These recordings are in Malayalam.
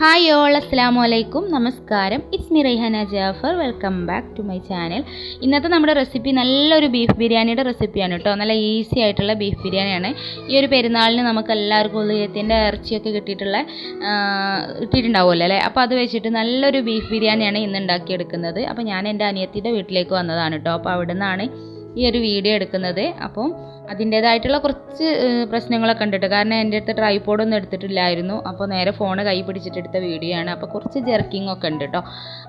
ഹായ് ഓൾ, അസ്സലാമു അലൈക്കും, നമസ്കാരം. It's me Raihana Jafar. Welcome back to my channel. ഇന്നത്തെ നമ്മുടെ റെസിപ്പി നല്ലൊരു ബീഫ് ബിരിയാണിയുടെ റെസിപ്പിയാണ് കേട്ടോ. നല്ല ഈസി ആയിട്ടുള്ള ബീഫ് ബിരിയാണിയാണ്. ഈ ഒരു പെരുന്നാളിന് നമുക്ക് എല്ലാവർക്കും ഉള്ളിയത്തിൻ്റെ ഇറച്ചിയൊക്കെ ഇട്ടിട്ടുണ്ടാവുമല്ലോ അല്ലേ. അപ്പോൾ അത് വെച്ചിട്ട് നല്ലൊരു ബീഫ് ബിരിയാണിയാണ് ഇന്ന് ഉണ്ടാക്കിയെടുക്കുന്നത്. അപ്പോൾ ഞാൻ എൻ്റെ അനിയത്തിയുടെ വീട്ടിലേക്ക് വന്നതാണ് കേട്ടോ. അപ്പോൾ അവിടെ നിന്നാണ് ഈ ഒരു വീഡിയോ എടുക്കുന്നത്. അപ്പം അതിൻ്റേതായിട്ടുള്ള കുറച്ച് പ്രശ്നങ്ങളൊക്കെ ഉണ്ട് കേട്ടോ. കാരണം എൻ്റെ അടുത്ത് ട്രൈപോഡൊന്നും എടുത്തിട്ടില്ലായിരുന്നു. അപ്പോൾ നേരെ ഫോണ് കൈ പിടിച്ചിട്ടെടുത്ത വീഡിയോ ആണ്. അപ്പോൾ കുറച്ച് ജെർക്കിംഗ് ഒക്കെ ഉണ്ട് കേട്ടോ.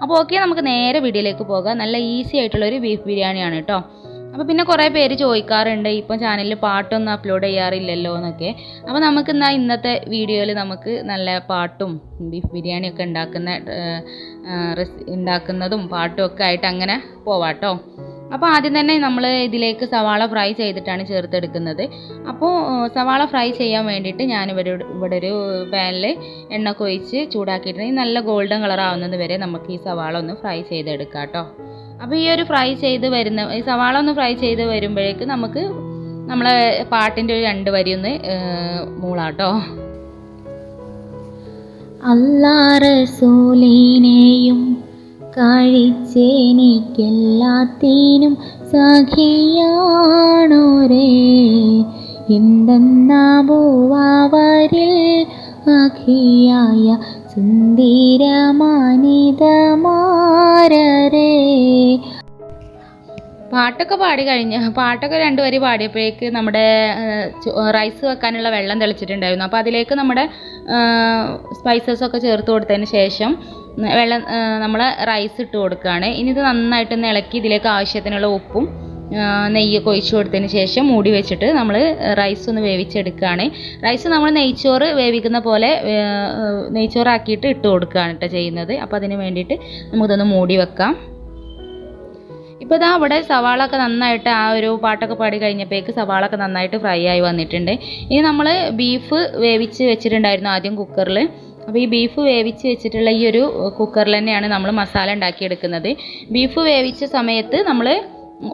അപ്പോൾ ഓക്കെ, നമുക്ക് നേരെ വീഡിയോയിലേക്ക് പോകാം. നല്ല ഈസി ആയിട്ടുള്ളൊരു ബീഫ് ബിരിയാണിയാണ് കേട്ടോ. അപ്പോൾ പിന്നെ കുറേ പേര് ചോദിക്കാറുണ്ട്, ഇപ്പം ചാനലിൽ പാട്ടൊന്നും അപ്ലോഡ് ചെയ്യാറില്ലല്ലോ എന്നൊക്കെ. അപ്പോൾ നമുക്ക് ഇന്നത്തെ വീഡിയോയിൽ നമുക്ക് നല്ല പാട്ടും ബീഫ് ബിരിയാണിയൊക്കെ ഉണ്ടാക്കുന്നതും പാട്ടും ഒക്കെ ആയിട്ട് അങ്ങനെ പോവാട്ടോ. അപ്പോൾ ആദ്യം തന്നെ നമ്മൾ ഇതിലേക്ക് സവാള ഫ്രൈ ചെയ്തിട്ടാണ് ചേർത്തെടുക്കുന്നത്. അപ്പോൾ സവാള ഫ്രൈ ചെയ്യാൻ വേണ്ടിയിട്ട് ഞാൻ ഇവിടെ ഒരു പാനിൽ എണ്ണ കൊഴിച്ച് ചൂടാക്കിയിട്ടുണ്ടെങ്കിൽ നല്ല ഗോൾഡൻ കളർ ആവുന്നത് വരെ നമുക്ക് ഈ സവാള ഒന്ന് ഫ്രൈ ചെയ്തെടുക്കാം കേട്ടോ. അപ്പോൾ ഈ ഒരു ഈ സവാള ഒന്ന് ഫ്രൈ ചെയ്ത് വരുമ്പോഴേക്ക് നമുക്ക് നമ്മളെ പാട്ടിൻ്റെ ഒരു 2 വരി ഒന്ന് മൂളാട്ടോ. അല്ലാഹ് റസൂലിനെയും കഴിച്ചെനിക്കെല്ലാത്തിനും സഖിയാണോരേ, എന്തെന്നാവരിൽ അഖിയായ സുന്ദരമാനിതമാരരേ. പാട്ടൊക്കെ 2 വരി പാടിയപ്പോഴേക്ക് നമ്മുടെ റൈസ് വെക്കാനുള്ള വെള്ളം തെളിച്ചിട്ടുണ്ടായിരുന്നു. അപ്പോൾ അതിലേക്ക് നമ്മുടെ സ്പൈസസൊക്കെ ചേർത്ത് കൊടുത്തതിന് ശേഷം നമ്മൾ റൈസ് ഇട്ട് കൊടുക്കുകയാണ്. ഇനി ഇത് നന്നായിട്ടൊന്ന് ഇളക്കി ഇതിലേക്ക് ആവശ്യത്തിനുള്ള ഉപ്പും നെയ്യൊക്കെ ഒഴിച്ച് കൊടുത്തതിന് ശേഷം മൂടി വെച്ചിട്ട് നമ്മൾ റൈസ് ഒന്ന് വേവിച്ചെടുക്കുകയാണ്. റൈസ് നമ്മൾ നെയ്ച്ചോറ് വേവിക്കുന്ന പോലെ നെയ്ച്ചോറാക്കിയിട്ട് ഇട്ട് കൊടുക്കുകയാണ് കേട്ടോ ചെയ്യുന്നത്. അപ്പോൾ അതിന് വേണ്ടിയിട്ട് നമുക്കിതൊന്ന് മൂടി വെക്കാം. ഇപ്പോൾ ഇതാ അവിടെ സവാളൊക്കെ നന്നായിട്ട് ആ ഒരു പാട്ടൊക്കെ പാടി കഴിഞ്ഞപ്പോഴേക്ക് സവാളൊക്കെ നന്നായിട്ട് ഫ്രൈ ആയി വന്നിട്ടുണ്ട്. ഇനി നമ്മൾ ബീഫ് വേവിച്ച് വെച്ചിട്ടുണ്ടായിരുന്നു ആദ്യം കുക്കറിൽ. അപ്പോൾ ഈ ബീഫ് വേവിച്ച് വെച്ചിട്ടുള്ള ഈ ഒരു കുക്കറിൽ തന്നെയാണ് നമ്മൾ മസാല ഉണ്ടാക്കിയെടുക്കുന്നത്. ബീഫ് വേവിച്ച സമയത്ത് നമ്മൾ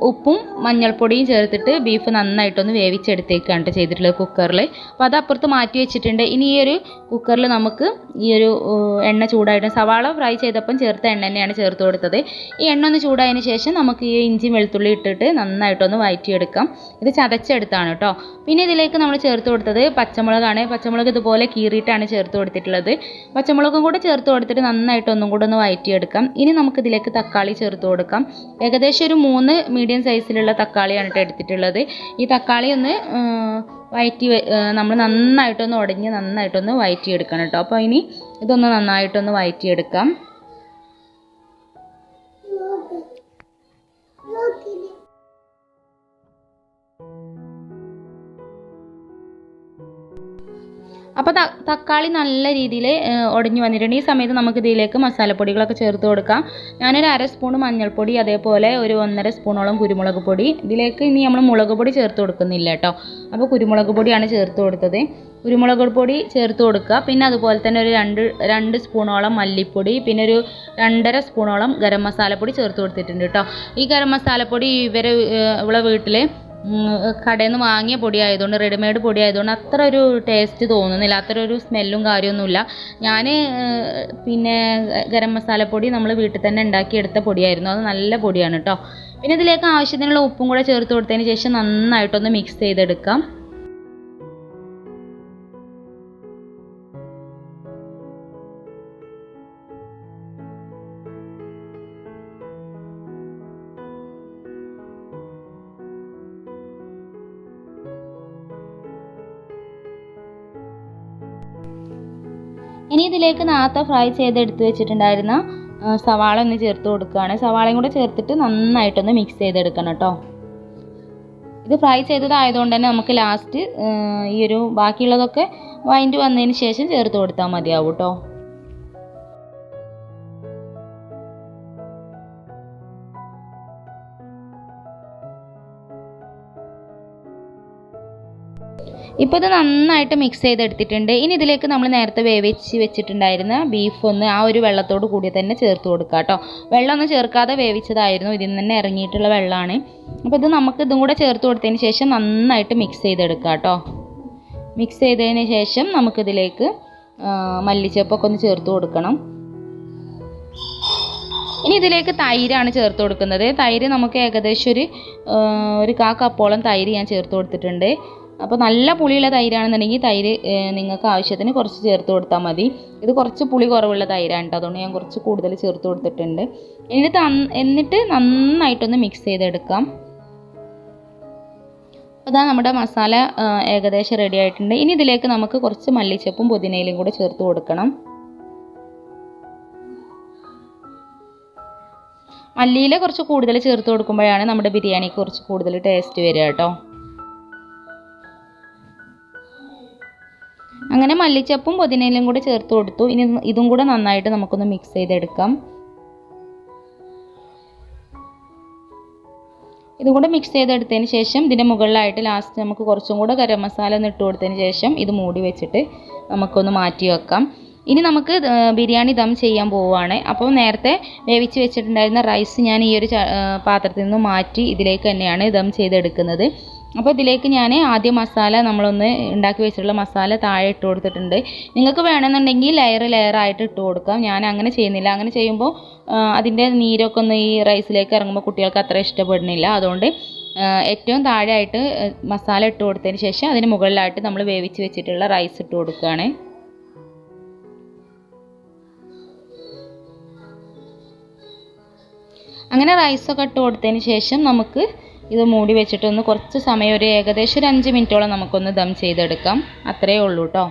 ഉപ്പും മഞ്ഞൾപ്പൊടിയും ചേർത്തിട്ട് ബീഫ് നന്നായിട്ടൊന്ന് വേവിച്ചെടുത്തേക്കാണ് ചെയ്തിട്ടുള്ളത് കുക്കറിൽ. അപ്പോൾ അത് അപ്പുറത്ത് മാറ്റി വെച്ചിട്ടുണ്ട്. ഇനി ഈ ഒരു കുക്കറിൽ നമുക്ക് ഈ ഒരു എണ്ണ ചൂടായിട്ട് സവാള ഫ്രൈ ചെയ്തപ്പം ചേർത്ത എണ്ണ തന്നെയാണ് ചേർത്ത് കൊടുത്തത്. ഈ എണ്ണ ഒന്ന് ചൂടായതിന് ശേഷം നമുക്ക് ഈ ഇഞ്ചി വെളുത്തുള്ളി ഇട്ടിട്ട് നന്നായിട്ടൊന്ന് വഴറ്റിയെടുക്കാം. ഇത് ചതച്ചെടുത്താണ് കേട്ടോ. പിന്നെ ഇതിലേക്ക് നമ്മൾ ചേർത്ത് കൊടുത്തത് പച്ചമുളകാണ്. പച്ചമുളക് ഇതുപോലെ കീറിയിട്ടാണ് ചേർത്ത് കൊടുത്തിട്ടുള്ളത്. പച്ചമുളകും കൂടെ ചേർത്ത് കൊടുത്തിട്ട് നന്നായിട്ട് ഒന്നും കൂടെ ഒന്ന് വഴറ്റിയെടുക്കാം. ഇനി നമുക്കിതിലേക്ക് തക്കാളി ചേർത്ത് കൊടുക്കാം. ഏകദേശം ഒരു 3 മീഡിയം സൈസിലുള്ള തക്കാളിയാണ് കേട്ടോ എടുത്തിട്ടുള്ളത്. ഈ തക്കാളി ഒന്ന് നമ്മൾ നന്നായിട്ടൊന്ന് ഉടഞ്ഞ് നന്നായിട്ടൊന്ന് വഴറ്റിയെടുക്കണം കേട്ടോ. അപ്പോൾ ഇനി ഇതൊന്ന് നന്നായിട്ടൊന്ന് വഴറ്റിയെടുക്കാം. അപ്പോൾ തക്കാളി നല്ല രീതിയിൽ ഉടഞ്ഞു വന്നിട്ടുണ്ട്. ഈ സമയത്ത് നമുക്ക് ഇതിലേക്ക് മസാലപ്പൊടികളൊക്കെ ചേർത്ത് കൊടുക്കാം. ഞാനൊരു 1/2 സ്പൂൺ മഞ്ഞൾപ്പൊടി, അതേപോലെ ഒരു 1.5 സ്പൂണോളം കുരുമുളക് പൊടി. ഇതിലേക്ക് ഇനി നമ്മൾ മുളക് പൊടി ചേർത്ത് കൊടുക്കുന്നില്ല കേട്ടോ. അപ്പോൾ കുരുമുളക് പൊടിയാണ് ചേർത്ത് കൊടുത്തത്. കുരുമുളക് പൊടി ചേർത്ത് കൊടുക്കുക. പിന്നെ അതുപോലെ തന്നെ ഒരു 2 സ്പൂണോളം മല്ലിപ്പൊടി, പിന്നെ ഒരു 2.5 സ്പൂണോളം ഗരം മസാലപ്പൊടി ചേർത്ത് കൊടുത്തിട്ടുണ്ട് കേട്ടോ. ഈ ഗരം മസാലപ്പൊടി ഇവിടെ വീട്ടിൽ കടയിൽ നിന്ന് വാങ്ങിയ പൊടി ആയതുകൊണ്ട്, റെഡിമെയ്ഡ് പൊടി ആയതുകൊണ്ട് അത്ര ഒരു ടേസ്റ്റ് തോന്നുന്നില്ല, അത്ര ഒരു സ്മെല്ലും കാര്യമൊന്നുമില്ല. ഞാൻ പിന്നെ ഗരം മസാലപ്പൊടി നമ്മൾ വീട്ടിൽ തന്നെ ഉണ്ടാക്കിയെടുത്ത പൊടിയായിരുന്നു. അത് നല്ല പൊടിയാണ് കേട്ടോ. പിന്നെ ഇതിലേക്ക് ആവശ്യത്തിനുള്ള ഉപ്പും കൂടെ ചേർത്ത് കൊടുത്തതിന് ശേഷം നന്നായിട്ടൊന്ന് മിക്സ് ചെയ്തെടുക്കാം. ഇനി ഇതിലേക്ക് നേരത്തെ ഫ്രൈ ചെയ്തെടുത്ത് വെച്ചിട്ടുണ്ടായിരുന്ന സവാള ഒന്ന് ചേർത്ത് കൊടുക്കുകയാണ്. സവാളയും കൂടെ ചേർത്തിട്ട് നന്നായിട്ടൊന്ന് മിക്സ് ചെയ്തെടുക്കണം കേട്ടോ. ഇത് ഫ്രൈ ചെയ്തതായതുകൊണ്ട് തന്നെ നമുക്ക് ലാസ്റ്റ് ഈ ഒരു ബാക്കിയുള്ളതൊക്കെ വഴറ്റി വന്നതിന് ശേഷം ചേർത്ത് കൊടുത്താൽ മതിയാവും കേട്ടോ. ഇപ്പോൾ ഇത് നന്നായിട്ട് മിക്സ് ചെയ്തെടുത്തിട്ടുണ്ട്. ഇനി ഇതിലേക്ക് നമ്മൾ നേരത്തെ വേവിച്ച് വെച്ചിട്ടുണ്ടായിരുന്ന ബീഫ് ഒന്ന് ആ ഒരു വെള്ളത്തോട് കൂടി തന്നെ ചേർത്ത് കൊടുക്കുക കേട്ടോ. വെള്ളമൊന്നും ചേർക്കാതെ വേവിച്ചതായിരുന്നു, ഇതിൽ നിന്ന് തന്നെ ഇറങ്ങിയിട്ടുള്ള വെള്ളമാണ്. അപ്പോൾ ഇത് നമുക്ക് ഇതും കൂടെ ചേർത്ത് കൊടുത്തതിന് ശേഷം നന്നായിട്ട് മിക്സ് ചെയ്തെടുക്കുക കേട്ടോ. മിക്സ് ചെയ്തതിന് ശേഷം നമുക്കിതിലേക്ക് മല്ലിച്ചപ്പൊക്കെ ഒന്ന് ചേർത്ത് കൊടുക്കണം. ഇനി ഇതിലേക്ക് തൈരാണ് ചേർത്ത് കൊടുക്കുന്നത്. തൈര് നമുക്ക് ഏകദേശം ഒരു 1/4 കപ്പോളം തൈര് ഞാൻ ചേർത്ത് കൊടുത്തിട്ടുണ്ട്. അപ്പോൾ നല്ല പുളിയുള്ള തൈരാണെന്നുണ്ടെങ്കിൽ തൈര് നിങ്ങൾക്ക് ആവശ്യത്തിന് കുറച്ച് ചേർത്ത് കൊടുത്താൽ മതി. ഇത് കുറച്ച് പുളി കുറവുള്ള തൈരാണ് കേട്ടോ, അതുകൊണ്ട് ഞാൻ കുറച്ച് കൂടുതൽ ചേർത്ത് കൊടുത്തിട്ടുണ്ട്. എന്നിട്ട് നന്നായിട്ടൊന്ന് മിക്സ് ചെയ്തെടുക്കാം. അതാ നമ്മുടെ മസാല ഏകദേശം റെഡി ആയിട്ടുണ്ട്. ഇനി ഇതിലേക്ക് നമുക്ക് കുറച്ച് മല്ലിച്ചപ്പും പുതിനയിലും കൂടെ ചേർത്ത് കൊടുക്കണം. മല്ലിയില കുറച്ച് കൂടുതൽ ചേർത്ത് കൊടുക്കുമ്പോഴാണ് നമ്മുടെ ബിരിയാണിക്ക് കുറച്ച് കൂടുതൽ ടേസ്റ്റ് വരിക കേട്ടോ. അങ്ങനെ മല്ലിച്ചപ്പും പുതിനയിലും കൂടെ ചേർത്ത് കൊടുത്തു. ഇനി ഇതും കൂടെ നന്നായിട്ട് നമുക്കൊന്ന് മിക്സ് ചെയ്തെടുക്കാം. ഇതും കൂടെ മിക്സ് ചെയ്തെടുത്തതിന് ശേഷം ഇതിൻ്റെ മുകളിലായിട്ട് ലാസ്റ്റ് നമുക്ക് കുറച്ചും കൂടെ ഗരം മസാല ഒന്ന് ഇട്ട് കൊടുത്തതിന് ശേഷം ഇത് മൂടി വെച്ചിട്ട് നമുക്കൊന്ന് മാറ്റി വെക്കാം. ഇനി നമുക്ക് ബിരിയാണി ദം ചെയ്യാൻ പോവുകയാണ്. അപ്പോൾ നേരത്തെ വേവിച്ച് വെച്ചിട്ടുണ്ടായിരുന്ന റൈസ് ഞാൻ ഈ ഒരു പാത്രത്തിൽ നിന്ന് മാറ്റി ഇതിലേക്ക് തന്നെയാണ് ദം ചെയ്തെടുക്കുന്നത്. അപ്പോൾ ഇതിലേക്ക് ഞാൻ ആദ്യം മസാല നമ്മളൊന്ന് ഉണ്ടാക്കി വെച്ചിട്ടുള്ള മസാല താഴെ ഇട്ട് കൊടുത്തിട്ടുണ്ട്. നിങ്ങൾക്ക് വേണമെന്നുണ്ടെങ്കിൽ ലെയറായിട്ട് ഇട്ട് കൊടുക്കാം. ഞാൻ അങ്ങനെ ചെയ്യുന്നില്ല. അങ്ങനെ ചെയ്യുമ്പോൾ അതിൻ്റെ നീരൊക്കെ ഒന്ന് ഈ റൈസിലേക്ക് ഇറങ്ങുമ്പോൾ കുട്ടികൾക്ക് അത്ര ഇഷ്ടപ്പെടുന്നില്ല. അതുകൊണ്ട് ഏറ്റവും താഴെയായിട്ട് മസാല ഇട്ട് കൊടുത്തതിന് ശേഷം അതിന് മുകളിലായിട്ട് നമ്മൾ വേവിച്ച് വെച്ചിട്ടുള്ള റൈസ് ഇട്ട് കൊടുക്കുകയാണ്. അങ്ങനെ റൈസൊക്കെ ഇട്ട് കൊടുത്തതിന് ശേഷം നമുക്ക് ഇത് മൂടി വെച്ചിട്ടൊന്ന് കുറച്ച് സമയം ഏകദേശം ഒരു 5 മിനിറ്റോളം നമുക്കൊന്ന് ദം ചെയ്തെടുക്കാം. അത്രയേ ഉള്ളൂ കേട്ടോ.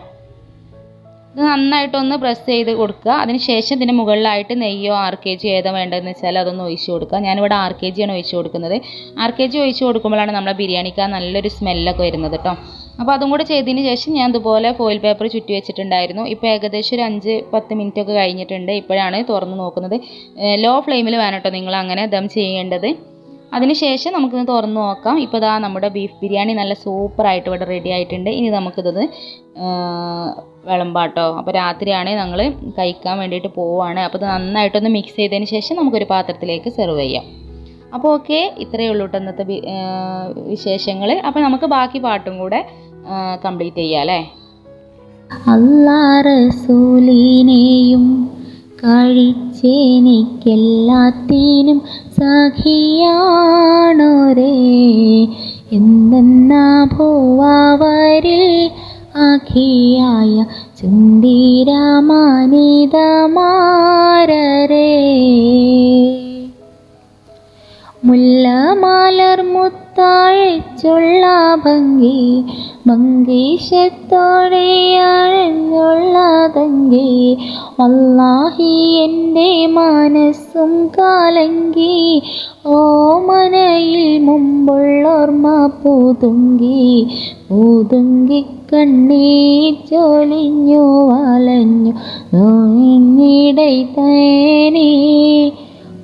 ഇത് നന്നായിട്ടൊന്ന് പ്രസ് ചെയ്ത് കൊടുക്കുക. അതിന് ശേഷം ഇതിന് മുകളിലായിട്ട് നെയ്യോ RKG ഏതാ വേണ്ടതെന്ന് വെച്ചാൽ അതൊന്ന് ഒഴിച്ച് കൊടുക്കുക. ഞാനിവിടെ RKG ആണ് ഒഴിച്ച് കൊടുക്കുന്നത്. RKG ഒഴിച്ച് കൊടുക്കുമ്പോഴാണ് നമ്മുടെ ബിരിയാണിക്ക് നല്ലൊരു സ്മെല്ലൊക്കെ വരുന്നത് കേട്ടോ. അപ്പോൾ അതും കൂടെ ചെയ്തതിന് ശേഷം ഞാൻ ഇതുപോലെ ഫോയിൽ പേപ്പർ ചുറ്റി വെച്ചിട്ടുണ്ടായിരുന്നു. ഇപ്പോൾ ഏകദേശം ഒരു 5-10 മിനിറ്റ് ഒക്കെ കഴിഞ്ഞിട്ടുണ്ട്. ഇപ്പോഴാണ് തുറന്ന് നോക്കുന്നത്. ലോ ഫ്ലെയിമിൽ വേണം കേട്ടോ നിങ്ങൾ അങ്ങനെ ദം ചെയ്യേണ്ടത്. അതിനുശേഷം നമുക്കിത് തുറന്ന് നോക്കാം. ഇപ്പോൾ ദാ നമ്മുടെ ബീഫ് ബിരിയാണി നല്ല സൂപ്പറായിട്ട് ഇവിടെ റെഡി ആയിട്ടുണ്ട്. ഇനി നമുക്കിത് വിളമ്പാട്ടോ. അപ്പോൾ രാത്രിയാണ് ഞങ്ങൾ കഴിക്കാൻ വേണ്ടിയിട്ട് പോവുകയാണ്. അപ്പോൾ ഇത് നന്നായിട്ടൊന്ന് മിക്സ് ചെയ്തതിന് ശേഷം നമുക്കൊരു പാത്രത്തിലേക്ക് സെർവ് ചെയ്യാം. അപ്പോൾ ഓക്കെ, ഇത്രയേ ഉള്ളൂ കേട്ടോ ഇന്നത്തെ വിശേഷങ്ങൾ. അപ്പോൾ നമുക്ക് ബാക്കി പാട്ടും കൂടെ കംപ്ലീറ്റ് ചെയ്യാം അല്ലേ. അല്ലാഹ് റസൂലിനെയും കഴിച്ചെനിക്കെല്ലാത്തിനും സഖിയാണോരേ എന്തെന്നാ ഭൂവാവരിൽ ആഖിയായ ചുന്തിരമാനിതമാരരേ മുല്ലമാലർ മുത്താഴിച്ചുള്ള ഭംഗി മങ്കീഷത്തോടെയാഴുള്ള തങ്കി വല്ലാഹി എൻ്റെ മനസ്സും കാലങ്കി ഓമനയിൽ മുമ്പുള്ളോർമ്മ പൂതുങ്കി കണ്ണീർ ചൊലിഞ്ഞു വലഞ്ഞു നോയിടൈത്തേനേ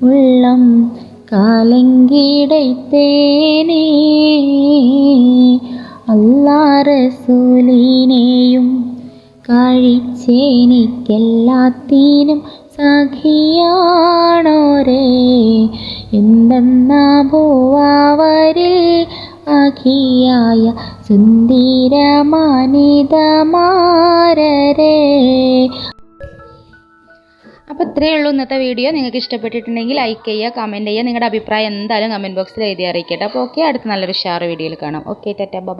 ഉള്ളം കാലങ്കിടൈത്തേനേ അല്ലാഹ് റസൂലിനെയും കഴിച്ചെനിക്കെല്ലാത്തിനും സഖിയാണോരേ എന്തെന്നാ ഭൂവാവരിൽ ആഖിയായ സുന്ദരമാനിതമാരരേ. അപ്പോൾ ഇത്രയേ ഉള്ളൂ ഇന്നത്തെ വീഡിയോ. നിങ്ങൾക്ക് ഇഷ്ടപ്പെട്ടിട്ടുണ്ടെങ്കിൽ ലൈക്ക് ചെയ്യുക, കമൻറ്റ് ചെയ്യുക. നിങ്ങളുടെ അഭിപ്രായം എന്തായാലും കമൻറ്റ് ബോക്സിൽ എഴുതി അറിയിക്കട്ടെ. അപ്പോൾ ഓക്കെ, അടുത്ത നല്ലൊരു ഷെയർ വീഡിയോയിൽ കാണാം. Okay, tata bye.